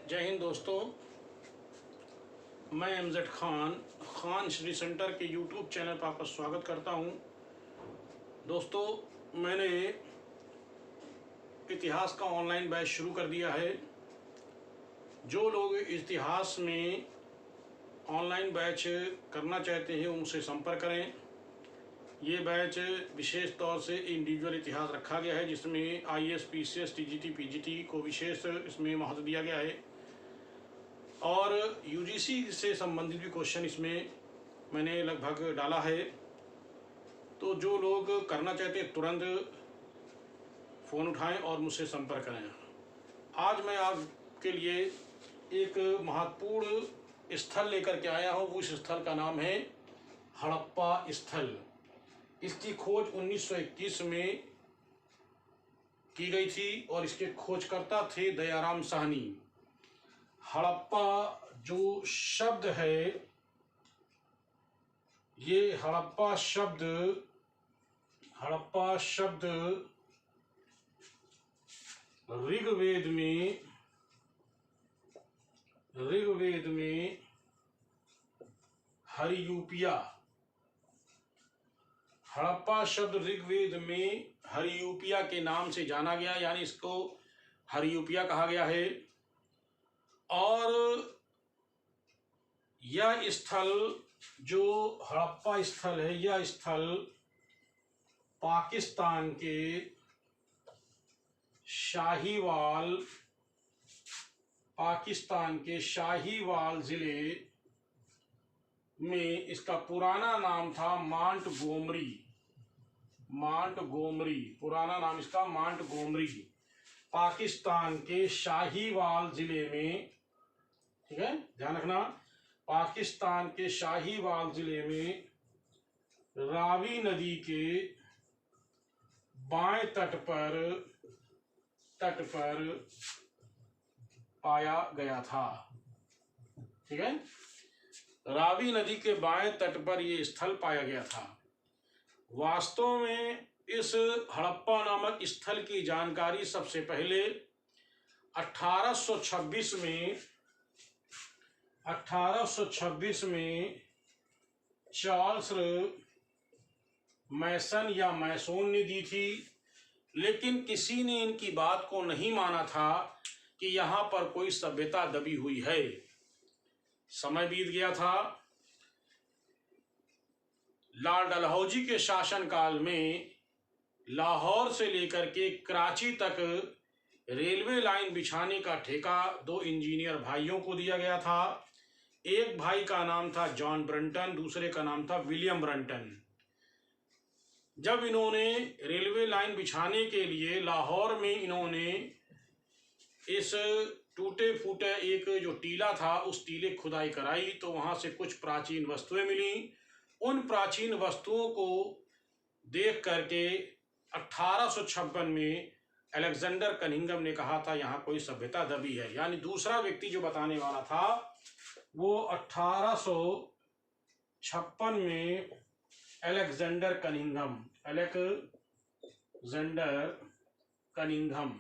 जय हिंद दोस्तों, मैं एमजेड खान श्री सेंटर के यूट्यूब चैनल पर आपका स्वागत करता हूं। दोस्तों, मैंने इतिहास का ऑनलाइन बैच शुरू कर दिया है। जो लोग इतिहास में ऑनलाइन बैच करना चाहते हैं उनसे संपर्क करें। ये बैच विशेष तौर से इंडिविजुअल इतिहास रखा गया है, जिसमें IAS, PCS, TGT, PGT को विशेष इसमें महत्व दिया गया है और UGC से संबंधित भी क्वेश्चन इसमें मैंने लगभग डाला है। तो जो लोग करना चाहते हैं तुरंत फ़ोन उठाएं और मुझसे संपर्क करें। आज मैं आपके लिए एक महत्वपूर्ण स्थल लेकर के आया हूँ। उस स्थल का नाम है हड़प्पा स्थल। इसकी खोज 1921 में की गई थी और इसके खोजकर्ता थे दयाराम साहनी। हड़प्पा जो शब्द है, ये हड़प्पा शब्द ऋग्वेद में हरियूपिया, हड़प्पा शब्द ऋग्वेद में हरियूपिया के नाम से जाना गया, यानी इसको हरियूपिया कहा गया है। और यह स्थल जो हड़प्पा स्थल है, यह स्थल पाकिस्तान के शाहीवाल जिले में, इसका पुराना नाम था मांटगोमरी। पुराना नाम इसका मांटगोमरी, पाकिस्तान के शाहीवाल जिले में, ठीक है, ध्यान रखना, पाकिस्तान के शाहीवाल जिले में रावी नदी के बाएं तट पर पाया गया था। ठीक है, रावी नदी के बाएं तट पर यह स्थल पाया गया था। वास्तव में इस हड़प्पा नामक स्थल की जानकारी सबसे पहले 1826 में चार्ल्स मैसोन ने दी थी, लेकिन किसी ने इनकी बात को नहीं माना था कि यहाँ पर कोई सभ्यता दबी हुई है। समय बीत गया था। लॉर्ड डलहौजी के शासनकाल में लाहौर से लेकर के कराची तक रेलवे लाइन बिछाने का ठेका दो इंजीनियर भाइयों को दिया गया था। एक भाई का नाम था जॉन ब्रंटन, दूसरे का नाम था विलियम ब्रंटन। जब इन्होंने रेलवे लाइन बिछाने के लिए लाहौर में इन्होंने इस टूटे फूटे एक जो टीला था, उस टीले खुदाई कराई, तो वहाँ से कुछ प्राचीन वस्तुएं मिली। उन प्राचीन वस्तुओं को देख करके 1856 में अलेक्जेंडर कनिंघम ने कहा था यहाँ कोई सभ्यता दबी है। यानी दूसरा व्यक्ति जो बताने वाला था वो 1856 में अलेक्जेंडर कनिंघम,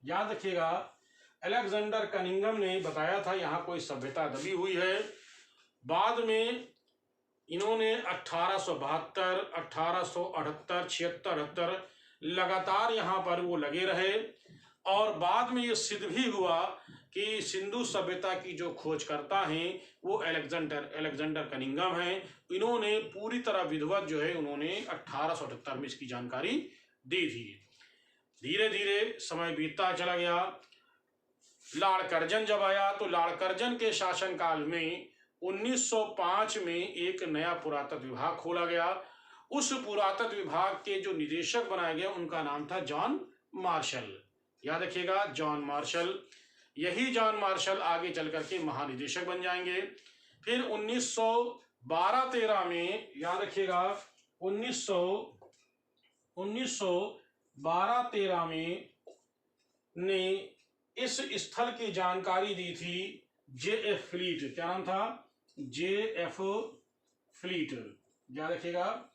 याद रखिएगा, अलेक्जेंडर कनिंघम ने बताया था यहाँ कोई सभ्यता दबी हुई है। बाद में इन्होंने 1872, 1878, 76, 78 लगातार यहाँ पर वो लगे रहे और बाद में ये सिद्ध भी हुआ कि सिंधु सभ्यता की जो खोजकर्ता हैं वो अलेक्जेंडर कनिंघम हैं। इन्होंने पूरी तरह विधिवत जो है उन्होंने 1878 में इसकी जानकारी दी थी। धीरे धीरे समय बीतता चला गया। लॉर्ड कर्जन जब आया तो लॉर्ड कर्जन के शासनकाल में 1905 में एक नया पुरातत्व विभाग खोला गया। उस पुरातत्व विभाग के जो निदेशक बनाए गए उनका नाम था जॉन मार्शल। याद रखिएगा, जॉन मार्शल। यही जॉन मार्शल आगे चल करके महानिदेशक बन जाएंगे। फिर 1912-13 में, याद रखिएगा, 1912-13 में ने इस स्थल की जानकारी दी थी JF फ्लीट। क्या नाम था? JF फ्लीट, याद रखिएगा,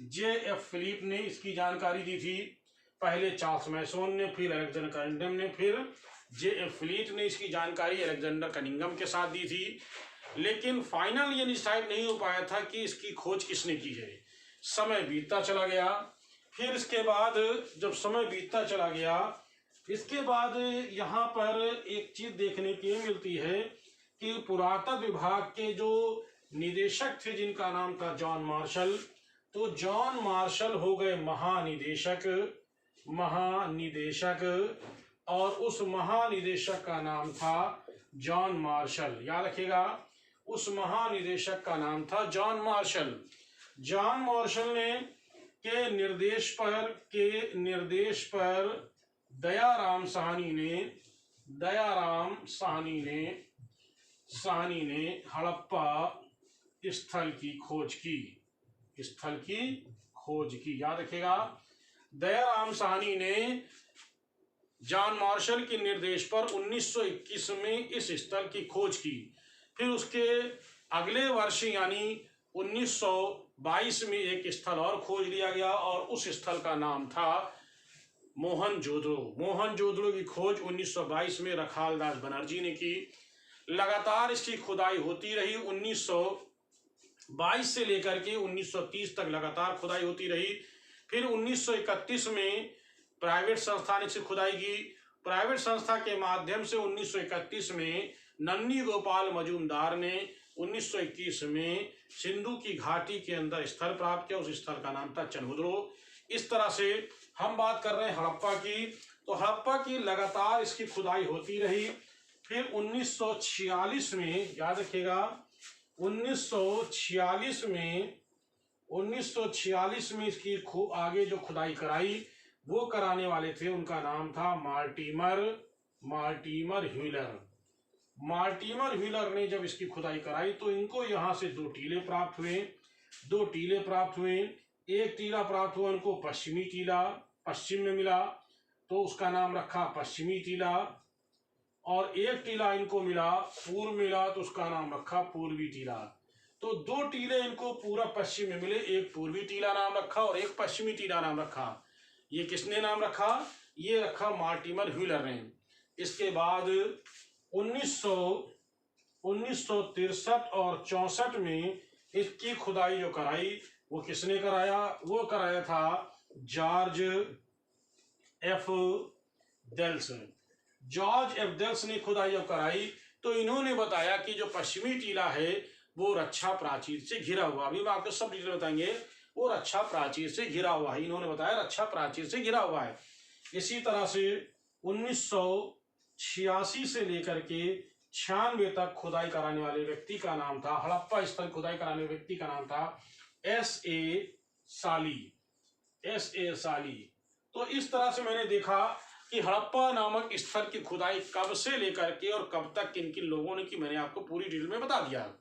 JF फ्लीट ने इसकी जानकारी दी थी। पहले चार्ल्स मैसोन ने, फिर अलेक्जेंडर कनिंघम ने, फिर फ्लीट ने इसकी जानकारी अलेक्जेंडर कनिंघम के साथ दी थी, लेकिन फाइनल ये डिसाइड नहीं हो पाया था कि इसकी खोज किसने की है। समय बीतता चला गया। फिर इसके बाद जब समय बीतता चला गया, इसके बाद यहाँ पर एक चीज देखने की मिलती है कि पुरातत्व विभाग के जो निदेशक थे जिनका नाम था जॉन मार्शल, तो जॉन मार्शल हो गए महानिदेशक और उस महानिदेशक का नाम था जॉन मार्शल। याद रखिएगा, उस महानिदेशक का नाम था जॉन मार्शल। जॉन मार्शल ने के निर्देश पर दयाराम साहनी ने हड़प्पा स्थल की खोज की। याद रखिएगा, दयाराम साहनी ने जॉन मार्शल के निर्देश पर 1921 में इस स्थल की खोज की। फिर उसके अगले वर्ष यानी 1922 में एक स्थल और खोज लिया गया और उस स्थल का नाम था मोहनजोदड़ो की खोज 1922 में रखालदास बनर्जी ने की। लगातार इसकी खुदाई होती रही। 1922 से लेकर के 1930 तक लगातार खुदाई होती रही। फिर 1931 में प्राइवेट संस्था ने इसकी खुदाई की। प्राइवेट संस्था के माध्यम से 1931 में नन्नी गोपाल मजूमदार ने 1921 में सिंधु की घाटी के अंदर स्थल प्राप्त किया। उस स्थल का नाम था चनहुद्रो। इस तरह से हम बात कर रहे हैं हड़प्पा की, तो हड़प्पा की लगातार इसकी खुदाई होती रही। फिर 1946 में, याद रखिएगा, 1946 में इसकी आगे जो खुदाई कराई वो कराने वाले थे, उनका नाम था मार्टिमर ह्यूलर ने जब इसकी खुदाई कराई तो इनको यहाँ से दो टीले प्राप्त हुए। एक टीला प्राप्त हुआ उनको पश्चिम में मिला, तो उसका नाम रखा पश्चिमी टीला। और एक टीला इनको मिला पूर्व मिला, तो उसका नाम रखा पूर्वी टीला। तो दो टीले इनको पूरा पश्चिम में मिले, एक पूर्वी टीला नाम रखा और एक पश्चिमी टीला नाम रखा। ये किसने नाम रखा? ये रखा मार्टिमर ह्यूलर ने। इसके बाद 1963 और 64 में इसकी खुदाई जो कराई वो किसने कराया? वो कराया था जॉर्ज एफ डेल्स ने खुदाई जब कराई तो इन्होंने बताया कि जो पश्चिमी टीला है वो रक्षा प्राचीर से घिरा हुआ। अभी मैं आपको सब डिटेल बताएंगे। वो रक्षा प्राचीर से घिरा हुआ है, इन्होंने बताया रक्षा प्राचीर से घिरा हुआ है। इसी तरह से 1986 से लेकर के 96 तक खुदाई कराने वाले व्यक्ति का नाम था, हड़प्पा स्थल खुदाई कराने वाले व्यक्ति का नाम था S.A. साली। तो इस तरह से मैंने देखा कि हड़प्पा नामक स्थल की खुदाई कब से लेकर के और कब तक किन किन लोगों ने की, मैंने आपको पूरी डिटेल में बता दिया।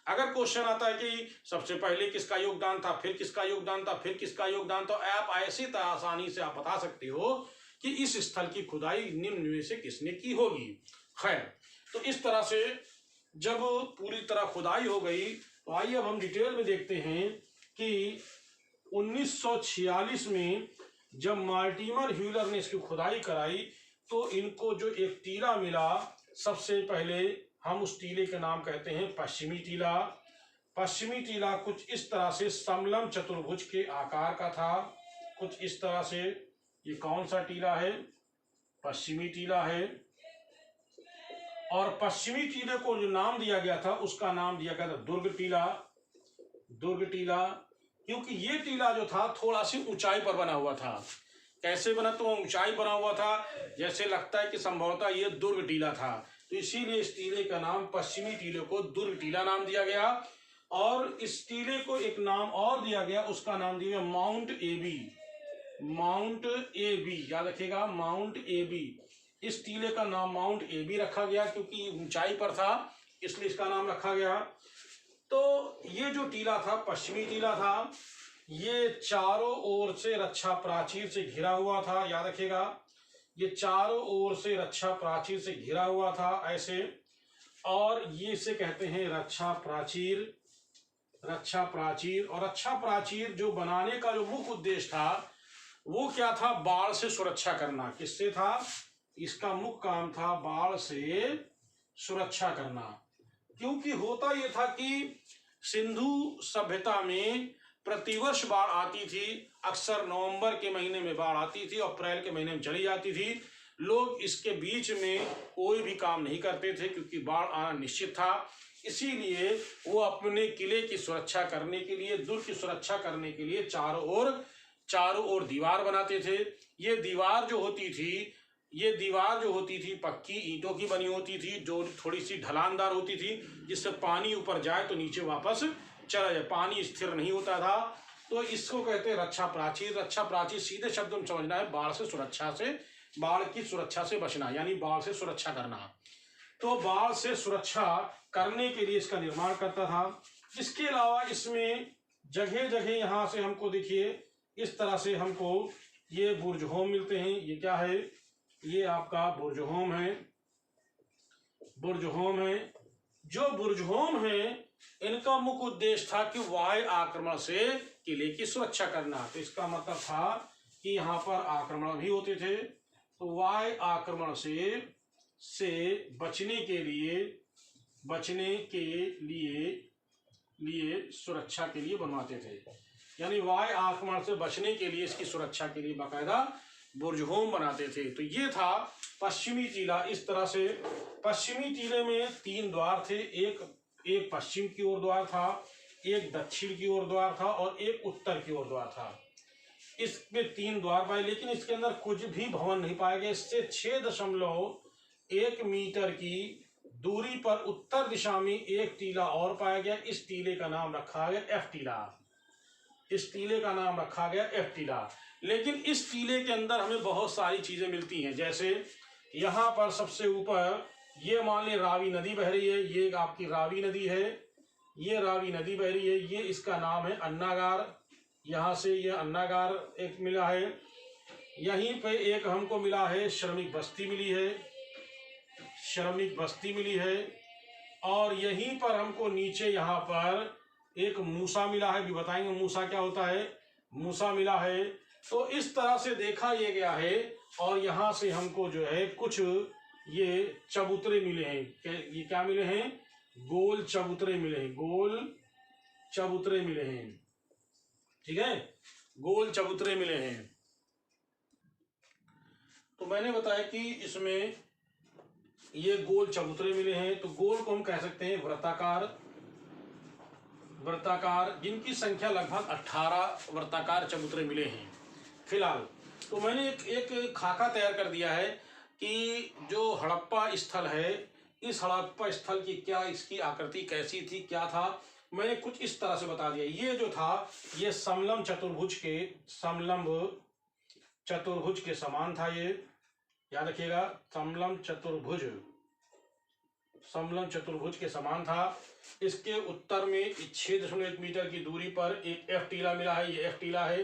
अगर क्वेश्चन आता है कि सबसे पहले किसका योगदान था, फिर किसका योगदान था, फिर किसका योगदान था, आप ऐसी तरह आसानी से आप बता सकते हो कि इस स्थल की खुदाई निम्न में से किसने की होगी। खैर, तो इस तरह से जब पूरी तरह खुदाई हो गई तो आइए अब हम डिटेल में देखते हैं कि 1946 में जब मार्टिमर ह्यूलर ने इसकी खुदाई कराई तो इनको जो एक टीला मिला, सबसे पहले हम उस टीले का नाम कहते हैं पश्चिमी टीला। पश्चिमी टीला कुछ इस तरह से समलम चतुर्भुज के आकार का था, कुछ इस तरह से। ये कौन सा टीला है? पश्चिमी टीला है। और पश्चिमी टीले को जो नाम दिया गया था उसका नाम दिया गया था दुर्ग टीला, क्योंकि ये टीला जो था थोड़ा सी ऊंचाई पर बना हुआ था। कैसे बना? तो ऊंचाई बना हुआ था, जैसे लगता है कि संभवतः ये दुर्ग टीला था, तो इसीलिए इस टीले का नाम, पश्चिमी टीले को दुर्ग टीला नाम दिया गया। और इस टीले को एक नाम और दिया गया, उसका नाम दिया माउंट एबी। याद रखिएगा, माउंट एबी। इस टीले का नाम माउंट एबी रखा गया क्योंकि ऊंचाई पर था, इसलिए इसका नाम रखा गया। तो ये जो टीला था, पश्चिमी टीला था, ये चारों ओर से रक्षा प्राचीर से घिरा हुआ था। याद रखिएगा, ये चारों ओर से रक्षा प्राचीर से घिरा हुआ था ऐसे, और ये इसे कहते हैं रक्षा प्राचीर। और रक्षा प्राचीर जो बनाने का जो मुख्य उद्देश्य था वो क्या था? बाढ़ से सुरक्षा करना। किससे था? इसका मुख्य काम था बाढ़ से सुरक्षा करना। क्योंकि होता यह था कि सिंधु सभ्यता में प्रतिवर्ष बाढ़ आती थी। अक्सर नवंबर के महीने में बाढ़ आती थी और अप्रैल के महीने में चली जाती थी। लोग इसके बीच में कोई भी काम नहीं करते थे क्योंकि बाढ़ आना निश्चित था। इसीलिए वो अपने किले की सुरक्षा करने के लिए, दुर्ग की सुरक्षा करने के लिए चारों ओर दीवार बनाते थे। ये दीवार जो होती थी पक्की ईंटों की बनी होती थी, जो थोड़ी सी ढलानदार होती थी, जिससे पानी ऊपर जाए तो नीचे वापस चला जाए, पानी स्थिर नहीं होता था। तो इसको कहते हैं रक्षा प्राचीर। रक्षा प्राचीर सीधे शब्द में समझना है बाढ़ की सुरक्षा से बचना, यानी बाढ़ से सुरक्षा करना। तो बाढ़ से सुरक्षा करने के लिए इसका निर्माण करता था। इसके अलावा इसमें जगह जगह यहाँ से हमको देखिए इस तरह से हमको ये बुर्ज होम मिलते हैं। ये क्या है? ये आपका बुर्ज होम है। जो बुर्ज होम है इनका मुख्य उद्देश्य था कि वायु आक्रमण से किले की सुरक्षा करना। तो इसका मतलब था कि यहाँ पर आक्रमण भी होते थे, तो वायु आक्रमण से बचने के लिए सुरक्षा के लिए बनवाते थे। यानी वायु आक्रमण से बचने के लिए, इसकी सुरक्षा के लिए बाकायदा बुर्ज होम बनाते थे। तो ये था पश्चिमी टीला। इस तरह से पश्चिमी टीले में 3 द्वार थे। एक पश्चिम की ओर द्वार था, एक दक्षिण की ओर द्वार था और एक उत्तर की ओर द्वार था। इसमें 3 द्वार पाए, लेकिन इसके अंदर कुछ भी भवन नहीं पाया गया। इससे 6.1 मीटर की दूरी पर उत्तर दिशा में एक टीला और पाया गया। इस टीले का नाम रखा गया एफ टीला। लेकिन इस टीले के अंदर हमें बहुत सारी चीजें मिलती हैं। जैसे यहाँ पर सबसे ऊपर ये मान ले रावी नदी बह रही है। ये आपकी रावी नदी है, ये रावी नदी बह रही है। ये इसका नाम है अन्नागार। यहाँ से ये अन्नागार एक मिला है। यहीं पे एक हमको मिला है श्रमिक बस्ती मिली है। और यहीं पर हमको नीचे यहाँ पर एक मूसा मिला है। भी बताएंगे मूसा क्या होता है। मूसा मिला है। तो इस तरह से देखा ये गया है। और यहाँ से हमको जो है कुछ ये चबूतरे मिले हैं। ये क्या मिले हैं? गोल चबूतरे मिले हैं। ठीक है, गोल चबूतरे मिले हैं। तो मैंने बताया कि इसमें ये गोल चबूतरे मिले हैं। तो गोल को हम कह सकते हैं वृत्ताकार, जिनकी संख्या लगभग 18 वृत्ताकार चबूतरे मिले हैं फिलहाल। तो मैंने एक खाका तैयार कर दिया है कि जो हड़प्पा स्थल है, इस हड़प्पा स्थल की क्या इसकी आकृति कैसी थी, क्या था, मैंने कुछ इस तरह से बता दिया। ये जो था ये समलंब चतुर्भुज के समान था। ये याद रखिएगा, समलंब चतुर्भुज के समान था। इसके उत्तर में 6.1 मीटर की दूरी पर एक एफ टीला मिला है। ये एफ टीला है।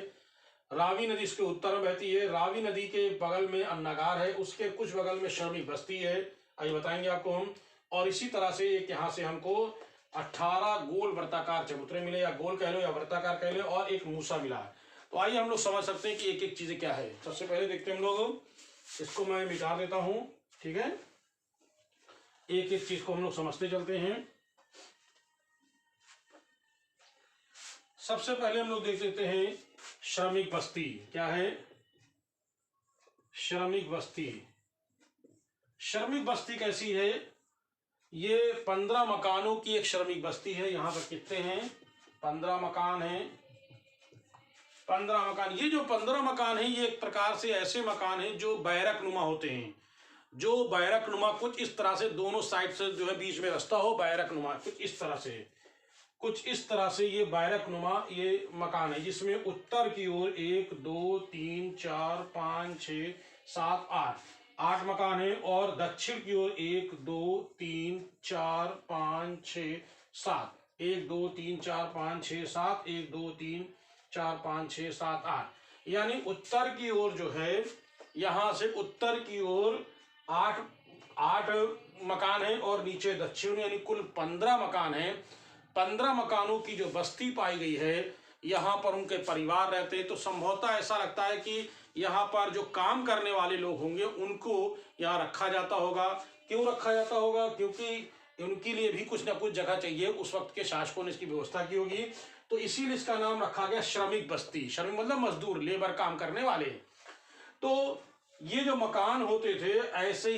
रावी नदी इसके उत्तर में बहती है। रावी नदी के बगल में अन्नागार है, उसके कुछ बगल में श्रमिक बस्ती है। आइए बताएंगे आपको हम। और इसी तरह से एक यहाँ से हमको 18 गोल वृत्ताकार चबूतरे मिले, या गोल कह लो या वृत्ताकार कह लो, और एक मूसा मिला है। तो आइए हम लोग समझ सकते हैं कि एक एक चीजें क्या है। सबसे पहले देखते हैं हम लोग, इसको मैं मिटा देता हूं। ठीक है, एक एक चीज को हम लोग समझते चलते हैं। सबसे पहले हम लोग देख लेते हैं श्रमिक बस्ती क्या है। श्रमिक बस्ती कैसी है? ये 15 मकानों की एक श्रमिक बस्ती है। यहाँ पर कितने हैं? 15 मकान हैं। 15 मकान। ये जो 15 मकान है, ये एक प्रकार से ऐसे मकान हैं जो बैरक नुमा होते हैं। जो बैरक नुमा कुछ इस तरह से, दोनों साइड से जो है बीच में रास्ता हो, बैरक नुमा कुछ इस तरह से ये बैरक नुमा ये मकान है, जिसमें उत्तर की ओर 1 2 3 4 5 6 7 8 मकान है, और दक्षिण की ओर 1 2 3 4 5 6 7 1 2 3 4 5 6 7 1 2 3 4 5 6 7 8। यानी उत्तर की ओर जो है, यहाँ से उत्तर की ओर 8 मकान है, और नीचे दक्षिण, यानी कुल 15 मकान हैं। 15 मकानों की जो बस्ती पाई गई है, यहाँ पर उनके परिवार रहते हैं। तो संभवतः ऐसा लगता है कि यहाँ पर जो काम करने वाले लोग होंगे उनको यहाँ रखा जाता होगा। क्यों रखा जाता होगा? क्योंकि उनके लिए भी कुछ ना कुछ जगह चाहिए। उस वक्त के शासकों ने इसकी व्यवस्था की होगी, तो इसीलिए इसका नाम रखा गया श्रमिक बस्ती। श्रमिक मतलब मजदूर, लेबर, काम करने वाले। तो ये जो मकान होते थे ऐसे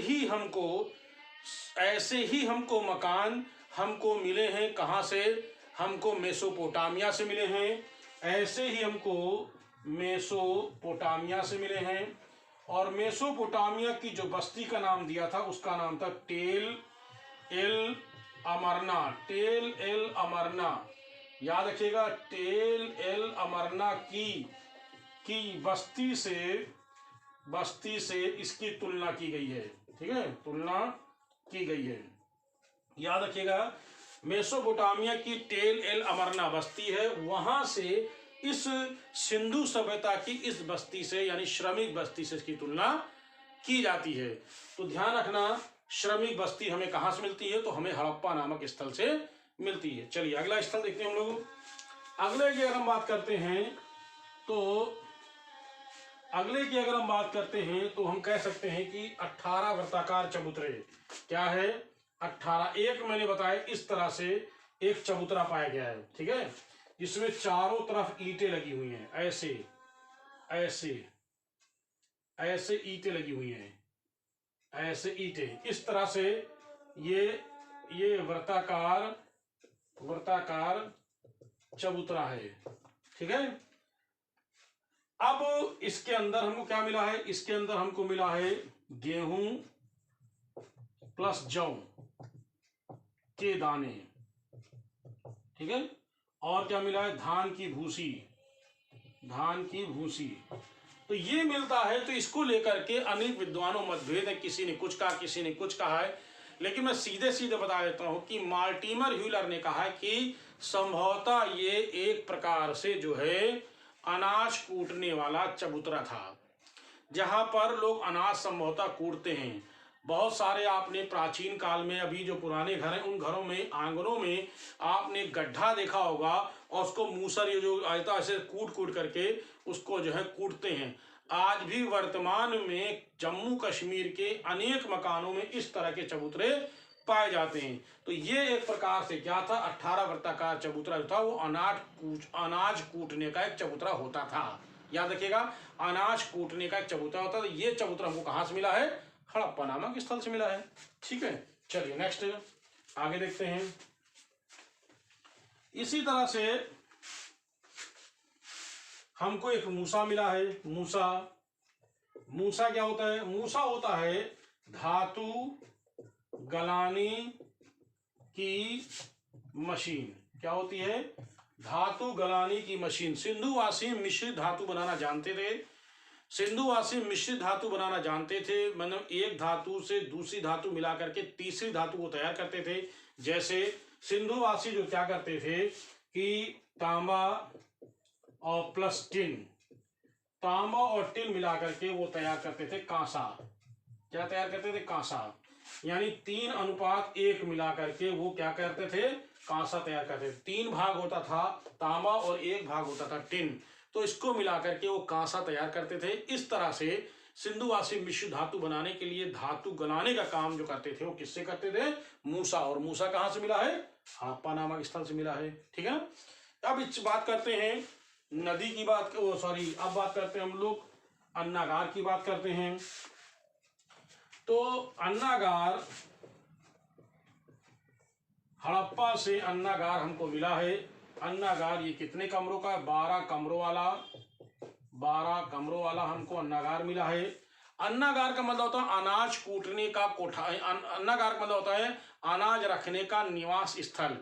ही हमको मकान हमको मिले हैं। कहाँ से? हमको मेसोपोटामिया से मिले हैं। ऐसे ही हमको मेसोपोटामिया से मिले हैं। और मेसोपोटामिया की जो बस्ती का नाम दिया था उसका नाम था टेल एल अमरना। टेल एल अमरना, याद रखिएगा। टेल एल अमरना की बस्ती से इसकी तुलना की गई है। ठीक है, तुलना की गई है, याद रखिएगा। मेसोपोटामिया की टेल एल अमरना बस्ती है, वहां से इस सिंधु सभ्यता की इस बस्ती से यानी श्रमिक बस्ती से इसकी तुलना की जाती है। तो ध्यान रखना, श्रमिक बस्ती हमें कहां से मिलती है? तो हमें हड़प्पा नामक स्थल से मिलती है। चलिए अगला स्थल देखते हैं हम लोग। अगले की अगर हम बात करते हैं तो हम कह सकते हैं कि 18 वृत्ताकार चबूतरे। क्या है? 18। एक मैंने बताया इस तरह से एक चबूतरा पाया गया है, ठीक है, जिसमें चारों तरफ ईंटें लगी हुई हैं। ऐसे ईंटें लगी हुई हैं, ऐसे ईंटें इस तरह से ये वृत्ताकार चबूतरा है। ठीक है, अब इसके अंदर हमको क्या मिला है? इसके अंदर हमको मिला है गेहूं प्लस जौ के दाने। ठीक है, और क्या मिला है? धान की भूसी। तो ये मिलता है। तो इसको लेकर के अनेक विद्वानों मतभेद है, किसी ने कुछ कहा, किसी ने कुछ कहा है। लेकिन मैं सीधे सीधे बता देता हूं कि मार्टिमर ह्यूलर ने कहा है कि संभवतः ये एक प्रकार से जो है अनाज कूटने वाला चबूतरा था, जहां पर लोग अनाज संभवतः कूटते हैं। बहुत सारे आपने प्राचीन काल में अभी जो पुराने घर हैं उन घरों में आंगनों में आपने गड्ढा देखा होगा, और उसको मूसर ये जो आता है ऐसे कूट करके उसको जो है कूटते हैं। आज भी वर्तमान में जम्मू कश्मीर के अनेक मकानों में इस तरह के चबूतरे पाए जाते हैं। तो ये एक प्रकार से क्या था? 18 वृत्ताकार चबूतरा जो था वो अनाज कूटने का एक चबूतरा होता था। याद रखिएगा, अनाज कूटने का एक चबूतरा होता था। ये चबूतरा हमको कहां से मिला है? हड़प्पा नामक स्थल से मिला है। ठीक है, चलिए नेक्स्ट आगे देखते हैं। इसी तरह से हमको एक मूसा मिला है। मूसा क्या होता है? मूसा होता है धातु गलाने की मशीन। क्या होती है? धातु गलाने की मशीन। सिंधुवासी मिश्रित धातु बनाना जानते थे। मतलब एक धातु से दूसरी धातु मिला करके तीसरी धातु को तैयार करते थे। जैसे सिंधुवासी जो क्या करते थे कि तांबा और प्लस टिन, तांबा और टिन मिला करके वो तैयार करते थे कांसा। क्या तैयार करते थे? कांसा। यानी 3:1 मिला करके वो क्या करते थे? कांसा तैयार करते थे। 3 भाग होता था तांबा और 1 भाग होता था टिन, तो इसको मिला करके वो कांसा तैयार करते थे। इस तरह से सिंधुवासी मिश्र धातु बनाने के लिए धातु गलाने का काम जो करते थे वो किससे करते थे? मूसा। और मूसा कहां से मिला है? हड़प्पा नामक स्थल से मिला है। ठीक है, अब इस बात करते हैं नदी की बात, अब बात करते हैं हम लोग अन्नागार की बात करते हैं। तो अन्नागार, हड़प्पा से अन्नागार हमको मिला है। अन्नागार ये कितने कमरों का? 12 कमरों वाला हमको अन्नागार मिला है। अन्नागार का मतलब होता है अनाज कूटने का कोठा। अन्नागार का मतलब होता है अनाज रखने का निवास स्थल।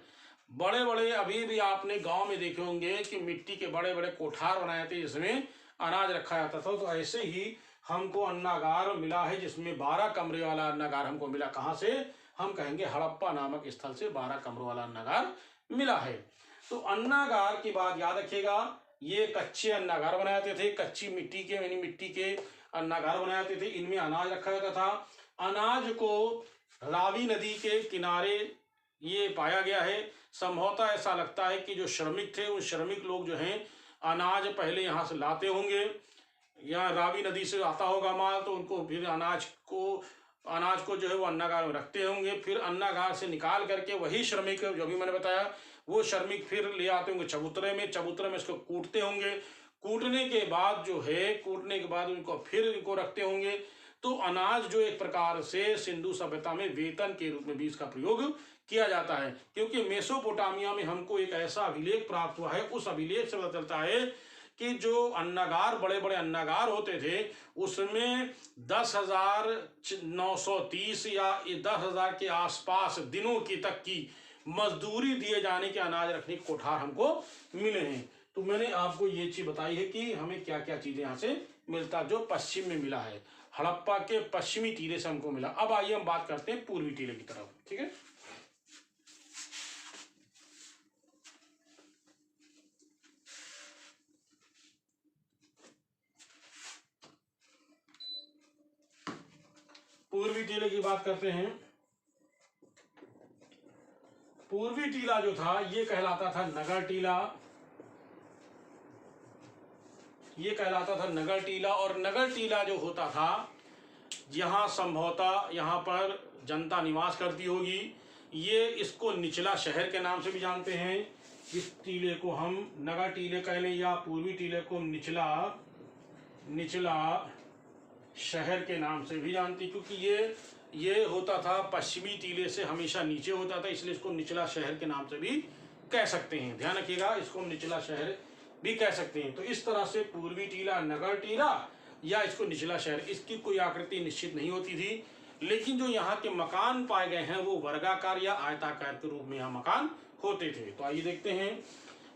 बड़े बड़े अभी भी आपने गांव में देखे होंगे कि मिट्टी के बड़े बड़े कोठार बनाए थे जिसमें अनाज रखा जाता था। तो ऐसे ही हमको अन्नागार मिला है जिसमें 12 कमरे वाला अन्नागार हमको मिला। कहाँ से? हम कहेंगे हड़प्पा नामक स्थल से 12 कमरों वाला अन्नागार मिला है। तो अन्नागार की बात याद रखिएगा, ये कच्चे अन्नागार बनाए जाते थे। कच्ची मिट्टी के यानी मिट्टी के अन्नागार बनाए जाते थे। इनमें अनाज रखा जाता था। अनाज को रावी नदी के किनारे ये पाया गया है। संभवतः ऐसा लगता है कि जो श्रमिक थे उन श्रमिक लोग जो हैं अनाज पहले यहाँ से लाते होंगे। या रावी नदी से आता होगा माल, तो उनको फिर अनाज को जो है वो अन्नागार में रखते होंगे। फिर अन्नागार से निकाल करके वही श्रमिक, जो भी मैंने बताया, वो श्रमिक फिर ले आते होंगे चबूतरे में इसको कूटते होंगे। कूटने के बाद उनको फिर इनको रखते होंगे। तो अनाज जो एक प्रकार से सिंधु सभ्यता में वेतन के रूप में भी इसका प्रयोग किया जाता है, क्योंकि मेसोपोटामिया में हमको एक ऐसा अभिलेख प्राप्त हुआ है, उस अभिलेख से पता चलता है कि जो अन्नागार, बड़े बड़े अन्नागार होते थे, उसमें 10,930 या 10,000 के आसपास दिनों की तक की मजदूरी दिए जाने के अनाज रखने के कोठार हमको मिले हैं। तो मैंने आपको ये चीज बताई है कि हमें क्या क्या चीजें यहाँ से मिलता, जो पश्चिम में मिला है, हड़प्पा के पश्चिमी टीले से हमको मिला। अब आइए हम बात करते हैं पूर्वी टीले की तरफ। ठीक है, पूर्वी टीले की बात करते हैं। पूर्वी टीला जो था ये कहलाता था नगर टीला, और नगर टीला जो होता था, यहाँ संभवतः यहाँ पर जनता निवास करती होगी। ये इसको निचला शहर के नाम से भी जानते हैं। इस टीले को हम नगर टीले कह लें या पूर्वी टीले को निचला शहर के नाम से भी जानती, क्योंकि ये होता था पश्चिमी टीले से हमेशा नीचे होता था, इसलिए इसको निचला शहर के नाम से भी कह सकते हैं। ध्यान रखिएगा, इसको हम निचला शहर भी कह सकते हैं। तो इस तरह से पूर्वी टीला, नगर टीला या इसको निचला शहर, इसकी कोई आकृति निश्चित नहीं होती थी, लेकिन जो यहाँ के मकान पाए गए हैं वो वर्गाकार या आयताकार के रूप में यहाँ मकान होते थे। तो आइए देखते हैं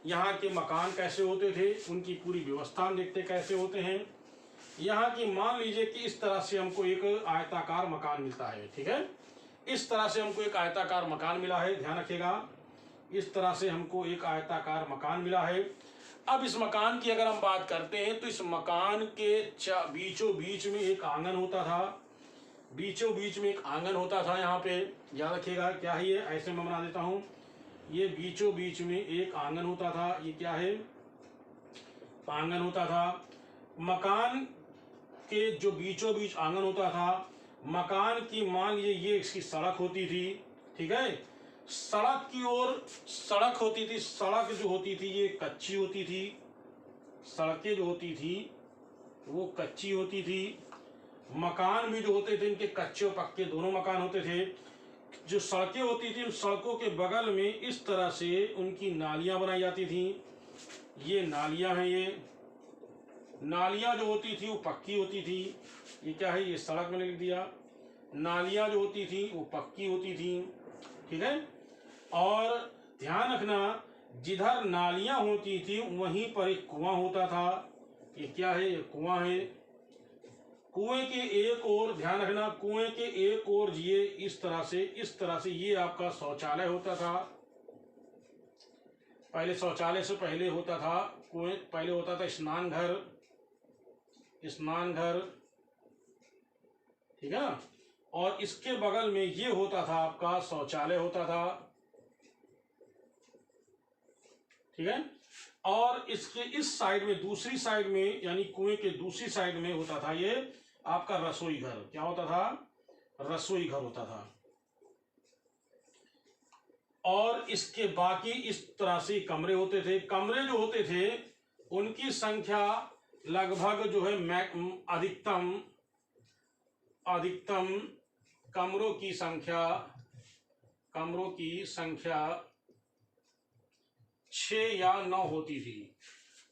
यहाँ के मकान कैसे होते थे, उनकी पूरी व्यवस्था हम देखते कैसे होते हैं। यहाँ की मान लीजिए कि इस तरह से हमको एक आयताकार मकान मिलता है। ठीक है, इस तरह से हमको एक आयताकार मकान मिला है, ध्यान रखिएगा, इस तरह से हमको एक आयताकार मकान मिला है। अब इस मकान की अगर हम बात करते हैं तो इस मकान के बीचों बीच में एक आंगन होता था, यहाँ पे याद रखिएगा क्या है ये, ऐसे मैं बना देता हूँ, ये बीचों बीच में एक आंगन होता था। ये क्या है, आंगन होता था। मकान के जो बीचों बीच आंगन होता था, मकान की मान लीजिए ये इसकी सड़क होती थी। ठीक है, सड़क की ओर सड़क होती थी, सड़क जो होती थी ये कच्ची होती थी, सड़कें जो होती थी वो कच्ची होती थी। मकान भी जो होते थे इनके कच्चे और पक्के दोनों मकान होते थे। जो सड़कें होती थी उन सड़कों के बगल में इस तरह से उनकी नालियां बनाई जाती थी। ये नालियां हैं, ये नालियां जो होती थी वो पक्की होती थी। ये क्या है, ये सड़क मैंने लिख दिया। नालियां जो होती थी वो पक्की होती थी। ठीक है, और ध्यान रखना जिधर नालियां होती थी वहीं पर एक कुआं होता था। ये क्या है, ये कुआं है। कुएं के एक ओर, ध्यान रखना, कुएं के एक ओर ये इस तरह से ये आपका शौचालय होता था। पहले शौचालय से पहले होता था कुएं, पहले होता था स्नान घर। ठीक है ना, और इसके बगल में ये होता था आपका शौचालय होता था। ठीक है, और इसके इस साइड में, दूसरी साइड में, यानी कुएं के दूसरी साइड में होता था ये आपका रसोई घर। क्या होता था, रसोई घर होता था। और इसके बाकी इस तरह से कमरे होते थे। कमरे जो होते थे उनकी संख्या लगभग जो है अधिकतम कमरों की संख्या 6 या 9 होती थी।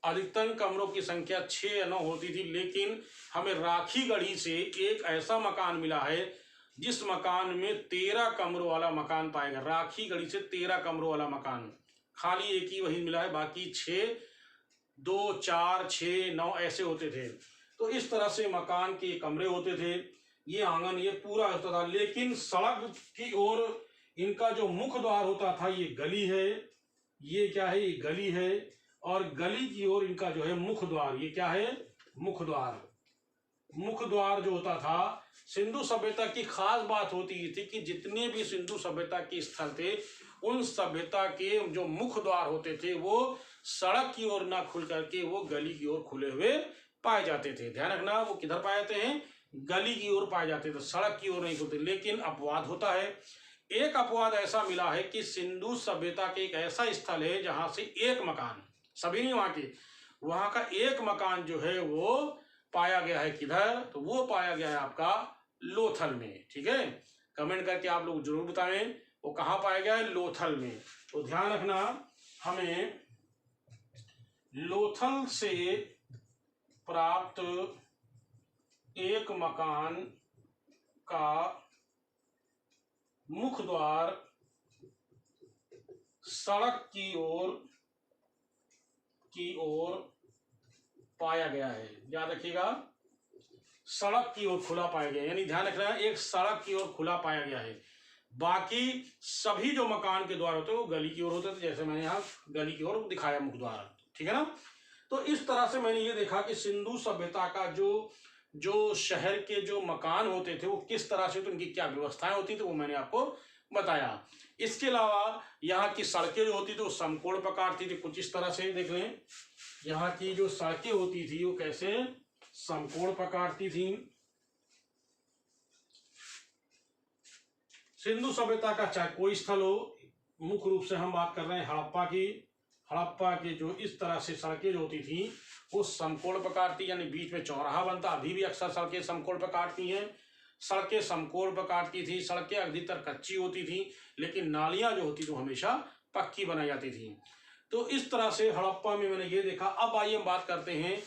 अधिकतम कमरों की संख्या 6 या 9 होती थी। लेकिन हमें राखीगढ़ी से एक ऐसा मकान मिला है जिस मकान में 13 कमरों वाला मकान पाएगा। राखीगढ़ी से 13 कमरों वाला मकान, खाली एक ही वही मिला है, बाकी 6, 2, 4, 6, 9 ऐसे होते थे। तो इस तरह से मकान के कमरे होते थे। ये आंगन ये पूरा होता था। लेकिन सड़क की ओर इनका जो मुख्य द्वार होता था, ये गली है। ये क्या है, ये गली है। और गली की ओर इनका जो है मुख्य द्वार, ये क्या है, मुख्य द्वार जो होता था। सिंधु सभ्यता की खास बात होती थी कि जितने भी सिंधु सभ्यता के स्थल थे उन सभ्यता के जो मुख्य द्वार होते थे वो सड़क की ओर ना खुल करके वो गली की ओर खुले हुए पाए जाते थे। ध्यान रखना, वो किधर पाए जाते हैं? गली की ओर पाए जाते थे, सड़क की ओर नहीं होते। लेकिन अपवाद होता है। एक अपवाद ऐसा मिला है कि सिंधु सभ्यता के एक ऐसा स्थल है जहां से एक मकान, सभी नहीं वहां के, वहां का एक मकान जो है वो पाया गया है। किधर? तो वो पाया गया है आपका लोथल में। ठीक है, कमेंट करके आप लोग जरूर बताएं वो कहाँ पाया गया है? लोथल में। तो ध्यान रखना, हमें लोथल से प्राप्त एक मकान का मुख्य द्वार सड़क की ओर पाया गया है। याद रखिएगा, सड़क की ओर खुला पाया गया, यानी ध्यान रखना एक सड़क की ओर खुला पाया गया है। बाकी सभी जो मकान के द्वार होते हैं वो गली की ओर होते थे, जैसे मैंने यहाँ गली की ओर दिखाया मुख्य द्वार। ठीक है ना? तो इस तरह से मैंने ये देखा कि सिंधु सभ्यता का जो शहर के जो मकान होते थे वो किस तरह से, तो उनकी क्या व्यवस्थाएं होती थी वो मैंने आपको बताया। इसके अलावा यहाँ की सड़कें जो होती थी वो समकोण प्रकार थी, कुछ इस तरह से देख लें। यहाँ की जो सड़कें होती थी वो कैसे? समकोण प्रकार की थी। सिंधु सभ्यता का चाहे कोई स्थल हो, मुख्य रूप से हम बात कर रहे हैं हड़प्पा की। हड़प्पा के जो इस तरह से सड़कें जो होती थी वो समकोण प्रकार थी, यानी बीच में चौराहा बनता। अभी भी अक्सर सड़कें समकोण प्रकार की हैं। सड़कें समकोण प्रकार की थी, सड़कें अधिकतर कच्ची होती थी, लेकिन नालियां जो होती थी वो हमेशा पक्की बनाई जाती थी। तो इस तरह से हड़प्पा में मैंने ये देखा। अब आइए हम बात करते हैं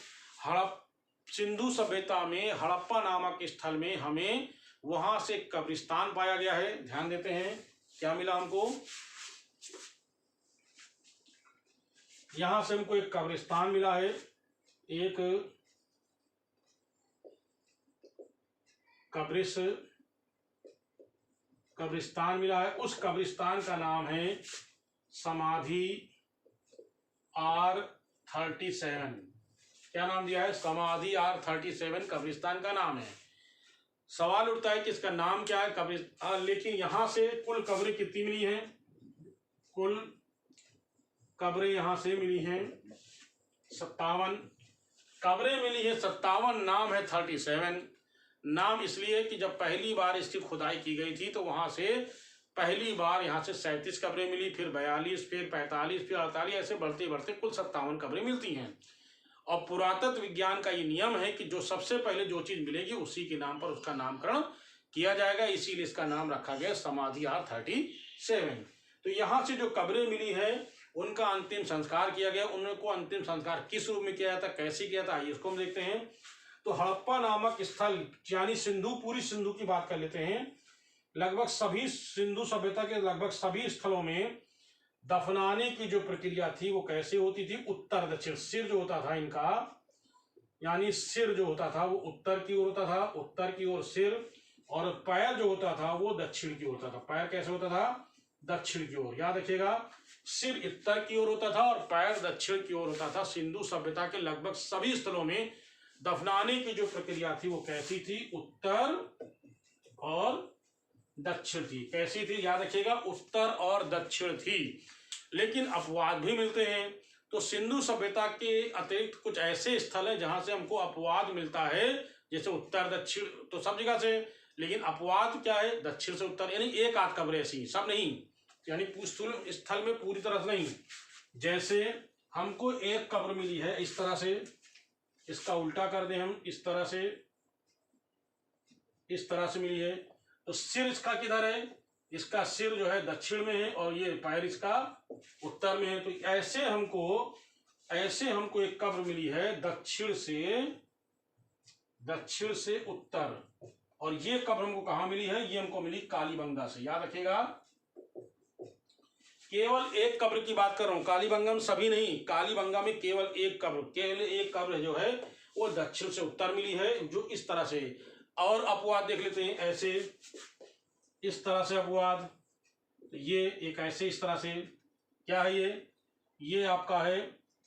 सिंधु सभ्यता में हड़प्पा नामक स्थल में हमें वहां से कब्रिस्तान पाया गया है। ध्यान देते हैं क्या मिला हमको। यहां से हमको एक कब्रिस्तान मिला है, एक कब्रिस्तान मिला है। उस कब्रिस्तान का नाम है समाधि R37। क्या नाम दिया है? समाधि R37 कब्रिस्तान का नाम है। सवाल उठता है कि इसका नाम क्या है कब्रिस्तान, लेकिन यहां से कुल कब्रें कितनी मिली हैं? कुल कब्रें यहां से मिली हैं 57 कब्रें मिली है। 57 नाम है 37। नाम इसलिए कि जब पहली बार इसकी खुदाई की गई थी तो वहां से पहली बार यहाँ से 37 कब्रें मिली, फिर 42, फिर 45, फिर 48, ऐसे बढ़ते बढ़ते कुल 57 कब्रें मिलती हैं। और पुरातत्व विज्ञान का ये नियम है कि जो सबसे पहले जो चीज मिलेगी उसी के नाम पर उसका नामकरण किया जाएगा, इसीलिए इसका नाम रखा गया समाधि R37। तो यहाँ से जो कब्रें मिली है उनका अंतिम संस्कार किया गया। उनको अंतिम संस्कार किस रूप में किया जाता, कैसे किया था, आइए इसको हम देखते हैं। तो हड़प्पा नामक स्थल, यानी सिंधु, पूरी सिंधु की बात कर लेते हैं। लगभग सभी सिंधु सभ्यता के लगभग सभी स्थलों में दफनाने की जो प्रक्रिया थी वो कैसे होती थी? उत्तर दक्षिण। सिर जो होता था इनका, यानी सिर जो होता था वो उत्तर की ओर होता था, उत्तर की ओर सिर, और पैर जो होता था वो दक्षिण की ओर होता था। पैर कैसे होता था? दक्षिण की ओर। याद रखिएगा, सिर उत्तर की ओर होता था और पैर दक्षिण की ओर होता था। सिंधु सभ्यता के लगभग सभी स्थलों में दफनाने की जो प्रक्रिया थी वो कैसी थी? उत्तर और दक्षिण थी। कैसी थी? याद रखिएगा, उत्तर और दक्षिण थी। लेकिन अपवाद भी मिलते हैं। तो सिंधु सभ्यता के अतिरिक्त कुछ ऐसे स्थल हैं जहां से हमको अपवाद मिलता है, जैसे उत्तर दक्षिण तो सब जगह से, लेकिन अपवाद क्या है? दक्षिण से उत्तर, यानी एक आध कब्रें ऐसी, सब नहीं, यानी स्थल में पूरी तरह से नहीं। जैसे हमको एक कब्र मिली है इस तरह से, इसका उल्टा कर दें हम, इस तरह से मिली है। तो सिर इसका किधर है? इसका सिर जो है दक्षिण में है और ये पैर इसका उत्तर में है। तो ऐसे हमको एक कब्र मिली है दक्षिण से उत्तर। और ये कब्र हमको कहाँ मिली है? ये हमको मिली कालीबंगा से। याद रखिएगा, केवल एक कब्र की बात कर रहा हूं, कालीबंगा में सभी नहीं, कालीबंगा में केवल एक कब्र जो है वो दक्षिण से उत्तर मिली है, जो इस तरह से। और अपवाद देख लेते हैं, ऐसे इस तरह से अपवाद, ये एक ऐसे इस तरह से, क्या है ये आपका है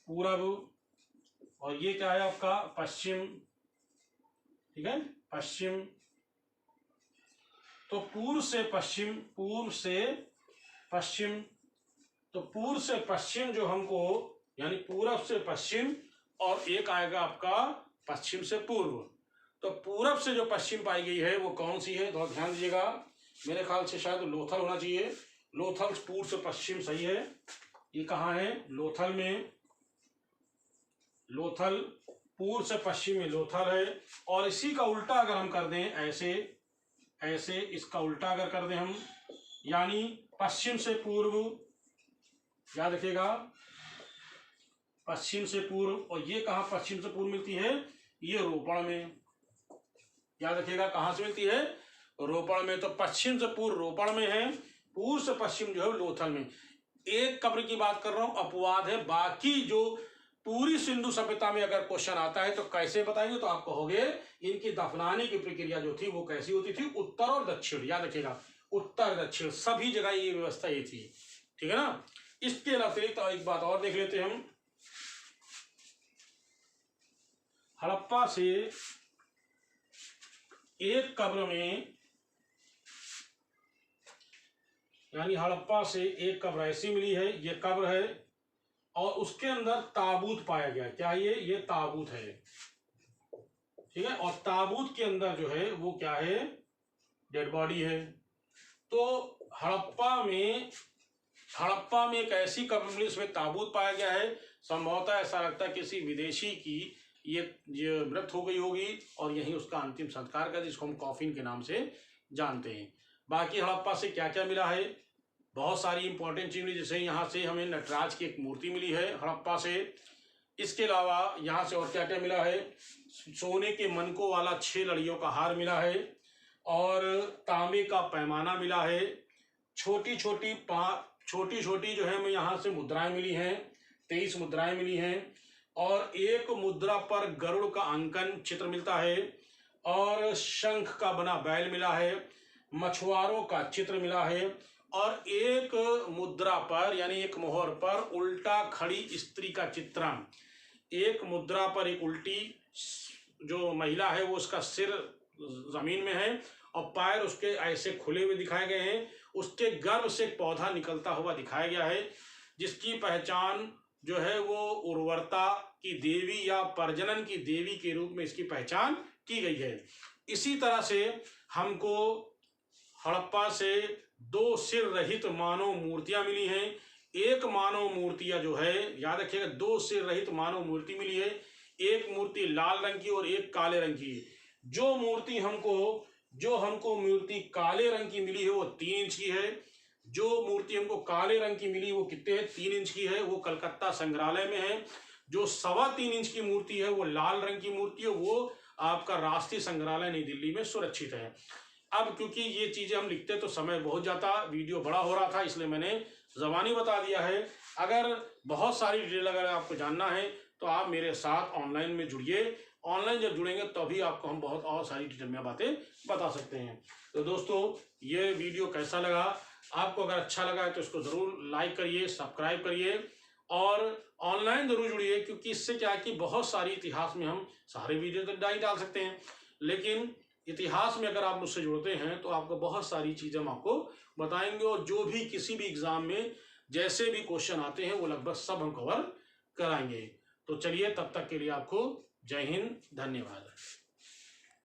पूरब, और ये क्या है आपका पश्चिम। ठीक है, पश्चिम। तो पूर्व से पश्चिम, तो पूर्व से पश्चिम जो हमको, यानी पूरब से पश्चिम, और एक आएगा आपका पश्चिम से पूर्व। तो पूरब से जो पश्चिम पाई गई है वो कौन सी है, थोड़ा ध्यान दीजिएगा। मेरे ख्याल से शायद लोथल होना चाहिए। लोथल पूर्व से पश्चिम सही है। ये कहाँ है, लोथल में। लोथल पूर्व से पश्चिम में लोथल है। और इसी का उल्टा अगर हम कर दें, ऐसे ऐसे इसका उल्टा अगर कर दें हम, यानी पश्चिम से पूर्व, याद रखिएगा पश्चिम से पूर्व। और ये कहाँ पश्चिम से पूर्व मिलती है, ये रोपण में। याद रखिएगा कहाँ से मिलती है, रोपण में। तो पश्चिम से पूर्व रोपण में है, पूर्व से पश्चिम जो है लोथल में। एक कब्र की बात कर रहा हूं, अपवाद है। बाकी जो पूरी सिंधु सभ्यता में अगर क्वेश्चन आता है तो कैसे बताएंगे, तो आप कहोगे इनकी दफनाने की प्रक्रिया जो थी वो कैसी होती थी, उत्तर और दक्षिण। याद रखिएगा उत्तर दक्षिण सभी जगह ये व्यवस्था ये थी, ठीक है ना। इसके अतिरिक्त एक बात और देख लेते हैं हम। हड़प्पा से एक कब्र में, यानी हड़प्पा से एक कब्र ऐसी मिली है, ये कब्र है और उसके अंदर ताबूत पाया गया। क्या ये ताबूत है, ठीक है। और ताबूत के अंदर जो है वो क्या है, डेड बॉडी है। तो हड़प्पा में एक ऐसी कब्र मिली उसमें ताबूत पाया गया है। संभवतः ऐसा लगता है किसी विदेशी की ये मृत हो गई होगी और यही उसका अंतिम संस्कार का, जिसको हम कॉफिन के नाम से जानते हैं। बाकी हड़प्पा से क्या क्या मिला है, बहुत सारी इंपॉर्टेंट चीज मिली। जैसे यहाँ से हमें नटराज की एक मूर्ति मिली है हड़प्पा से। इसके अलावा यहाँ से और क्या क्या मिला है, सोने के मनकों वाला 6 लड़ियों का हार मिला है और तांबे का पैमाना मिला है। छोटी छोटी जो है हमें यहाँ से मुद्राएं मिली हैं, 23 मुद्राएं मिली हैं। और एक मुद्रा पर गरुड़ का अंकन चित्र मिलता है और शंख का बना बैल मिला है, मछुआरों का चित्र मिला है। और एक मुद्रा पर, यानी एक मोहर पर उल्टा खड़ी स्त्री का चित्रण। एक मुद्रा पर एक उल्टी जो महिला है वो उसका सिर जमीन में है और पैर उसके ऐसे खुले हुए दिखाए गए हैं। उसके गर्भ से एक पौधा निकलता हुआ दिखाया गया है, जिसकी पहचान जो है वो उर्वरता की देवी या प्रजनन की देवी के रूप में इसकी पहचान की गई है। इसी तरह से हमको हड़प्पा से 2 सिर रहित मानव मूर्तियां मिली हैं। एक मानव मूर्तियां जो है, याद रखिएगा 2 सिर रहित मानव मूर्ति मिली है। एक मूर्ति लाल रंग की और एक काले रंग की। जो हमको मूर्ति काले रंग की मिली है वो 3 इंच की है। जो मूर्ति हमको काले रंग की मिली वो कितने है, 3 इंच की है, वो कलकत्ता संग्रहालय में है। जो 3.25 इंच की मूर्ति है वो लाल रंग की मूर्ति है, वो आपका राष्ट्रीय संग्रहालय नई दिल्ली में सुरक्षित है। अब क्योंकि ये चीजें हम लिखते तो समय बहुत जाता, वीडियो बड़ा हो रहा था, इसलिए मैंने ज़बानी बता दिया है। अगर बहुत सारी डिटेल अगर आपको जानना है तो आप मेरे साथ ऑनलाइन में जुड़िए। ऑनलाइन जब जुड़ेंगे तभी आपको हम बहुत और सारी डिटेल में बातें बता सकते हैं। तो दोस्तों ये वीडियो कैसा लगा, आपको अगर अच्छा लगा है तो इसको ज़रूर लाइक करिए, सब्सक्राइब करिए और ऑनलाइन ज़रूर जुड़िए, क्योंकि इससे क्या है कि बहुत सारी इतिहास में हम सारे वीडियो तो नहीं डाल सकते हैं, लेकिन इतिहास में अगर आप मुझसे जुड़ते हैं तो आपको बहुत सारी चीज़ें हम आपको बताएंगे। और जो भी किसी भी एग्ज़ाम में जैसे भी क्वेश्चन आते हैं वो लगभग सब हम कवर कराएंगे। तो चलिए, तब तक के लिए आपको जय हिंद, धन्यवाद।